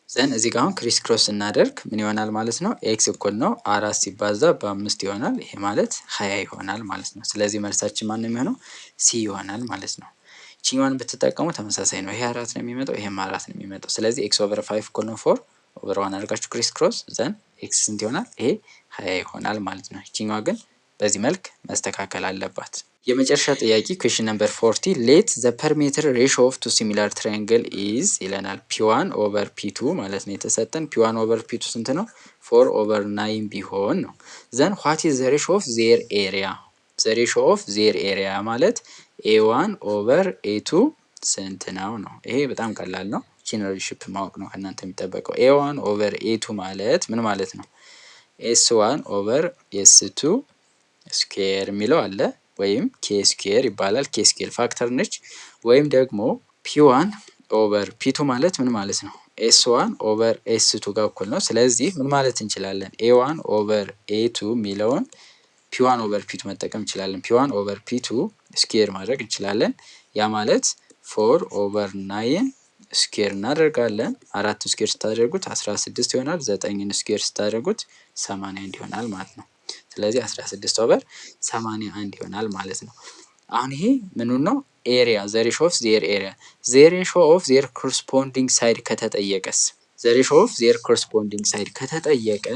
ዘን እዚህ ጋር አሁን ክሪስ ክሮስ እናደርግ ምን ይሆናል ማለት ነው? ኤክስ እኩል ነው 4 ሲባዛ በ5 ይሆናል። ይሄ ማለት 20 ይሆናል ማለት ነው። ስለዚህ መልሳችን ማን ነው የሚሆነው? ሲ ይሆናል ማለት ነው። ቺኛን ብትጠቀሙ ተመሳሳይ ነው። ይሄ 4 ነው የሚመጣው፣ ይሄም 4 ነው የሚመጣው። ስለዚህ ኤክስ ኦቨር 5 እኩል ነው 4 ኦቨር 1 አድርጋችሁ ክሪስ ክሮስ ዘን ኤክስ ስንት ይሆናል? ይሄ 20 ይሆናል ማለት ነው። ቺኛዋ ግን በዚህ መልክ መስተካከል አለባት። የመጨረሻ ጥያቄ ኩዌሽን ነምበር 40 ሌት ዘ ፐሪሜትር ሬሽዮ ኦፍ ቱ ሲሚላር ትራያንግል ኢዝ ይለናል። ፒ1 ኦቨር ፒ2 ማለት ነው የተሰጠን። ፒ1 ኦቨር ፒ2 ስንት ነው? 4 ኦቨር 9 ቢሆን ነው። ዘን ዋት ኢዝ ዘ ሬሽዮ ኦፍ ዜር ኤሪያ ዘ ሬሾ ኦፍ ዜር ኤሪያ ማለት ኤ1 ኦቨር ኤ2 ስንት ነው ነው። ይሄ በጣም ቀላል ነው። ቺን ሪሌሽንሺፕ ማወቅ ነው ከእናንተ የሚጠበቀው። ኤ1 ኦቨር ኤ2 ማለት ምን ማለት ነው? ኤስ1 ኦቨር ኤስ2 ስኩዌር የሚለው አለ ወይም ኬ ስኩዌር ይባላል። ኬ ስኩዌር ፋክተር ነች። ወይም ደግሞ ፒ1 ኦቨር ፒ2 ማለት ምን ማለት ነው? ኤስ1 ኦቨር ኤስ2 ጋር እኩል ነው። ስለዚህ ምን ማለት እንችላለን? ኤ1 ኦቨር ኤ2 የሚለውን ፒ1 ኦቨር ፒ2 መጠቀም እንችላለን። ፒ1 ኦቨር ፒ2 ስኩዌር ማድረግ እንችላለን። ያ ማለት 4 ኦቨር 9 ስኩዌር እናደርጋለን። 4 ስኩዌር ስታደርጉት 16 ይሆናል። 9ን ስኩዌር ስታደርጉት 81 ይሆናል ማለት ነው። ስለዚህ 16 ኦቨር 81 ይሆናል ማለት ነው። አሁን ይሄ ምኑን ነው? ኤሪያ ዘ ሬሾ ኦፍ ዜር ኤሪያ። ዘ ሬሾ ኦፍ ዜር ኮረስፖንዲንግ ሳይድ ከተጠየቀስ? ዘ ሬሾ ኦፍ ዜር ኮረስፖንዲንግ ሳይድ ከተጠየቀ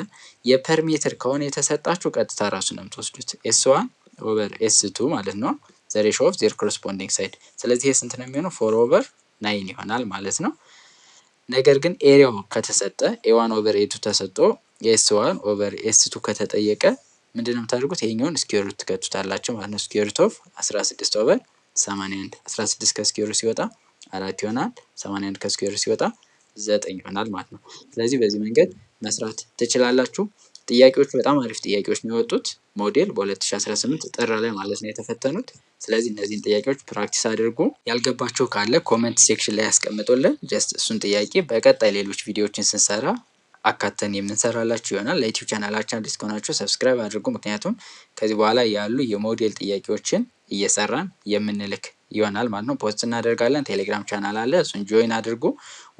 የፐር ሜትር ከሆነ የተሰጣችሁ ቀጥታ ራሱ ነው የምትወስዱት። ኤስ1 ኦቨር ኤስ2 ማለት ነው ዘ ሬሾ ኦፍ ዜር ኮረስፖንዲንግ ሳይድ። ስለዚህ ይሄ ስንት ነው የሚሆነው? 4 ኦቨር 9 ይሆናል ማለት ነው። ነገር ግን ኤሪያው ከተሰጠ ኤ1 ኦቨር ኤ2 ተሰጥቶ ኤስ1 ኦቨር ኤስ2 ከተጠየቀ ምንድን ነው የምታደርጉት? ይሄኛውን ስኩዌር ሩት ትከቱታላችሁ ማለት ነው። ስኩዌር ሩት ኦፍ 16 ኦቨር 81 16 ከስኩዌር ሩት ሲወጣ 4 ይሆናል። 81 ከስኩዌር ሩት ሲወጣ 9 ይሆናል ማለት ነው። ስለዚህ በዚህ መንገድ መስራት ትችላላችሁ። ጥያቄዎቹ በጣም አሪፍ ጥያቄዎች ነው የወጡት። ሞዴል በ2018 ጥር ላይ ማለት ነው የተፈተኑት። ስለዚህ እነዚህን ጥያቄዎች ፕራክቲስ አድርጉ። ያልገባችሁ ካለ ኮመንት ሴክሽን ላይ ያስቀምጡልን። ጀስት እሱን ጥያቄ በቀጣይ ሌሎች ቪዲዮዎችን ስንሰራ አካተን የምንሰራላችሁ ይሆናል። ለዩቲዩብ ቻናላችን አዲስ ከሆናችሁ ሰብስክራይብ አድርጉ። ምክንያቱም ከዚህ በኋላ ያሉ የሞዴል ጥያቄዎችን እየሰራን የምንልክ ይሆናል ማለት ነው። ፖስት እናደርጋለን። ቴሌግራም ቻናል አለ፣ እሱን ጆይን አድርጉ።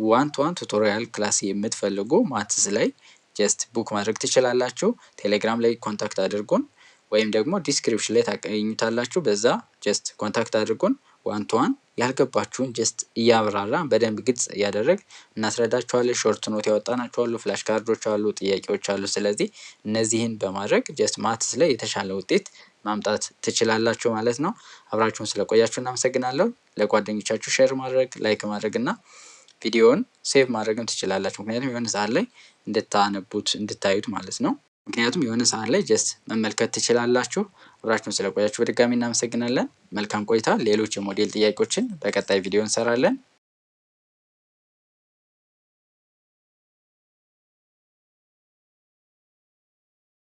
1-to-1 ቱቶሪያል ክላስ የምትፈልጉ ማትስ ላይ ጀስት ቡክ ማድረግ ትችላላችሁ። ቴሌግራም ላይ ኮንታክት አድርጉን ወይም ደግሞ ዲስክሪፕሽን ላይ ታገኙታላችሁ። በዛ ጀስት ኮንታክት አድርጉን። 1-to-1 ያልገባችሁን ጀስት እያብራራ በደንብ ግልጽ እያደረግ እናስረዳችኋለን። ሾርት ኖት ያወጣናቸው አሉ፣ ፍላሽ ካርዶች አሉ፣ ጥያቄዎች አሉ። ስለዚህ እነዚህን በማድረግ ጀስት ማትስ ላይ የተሻለ ውጤት ማምጣት ትችላላችሁ ማለት ነው። አብራችሁን ስለቆያችሁ እናመሰግናለሁ። ለጓደኞቻችሁ ሼር ማድረግ፣ ላይክ ማድረግ እና ቪዲዮውን ሴቭ ማድረግም ትችላላችሁ። ምክንያቱም የሆነ ሰዓት ላይ እንድታነቡት እንድታዩት ማለት ነው። ምክንያቱም የሆነ ሰዓት ላይ ጀስት መመልከት ትችላላችሁ። አብራችሁን ስለቆያችሁ በድጋሚ እናመሰግናለን። መልካም ቆይታ። ሌሎች የሞዴል ጥያቄዎችን በቀጣይ ቪዲዮ እንሰራለን።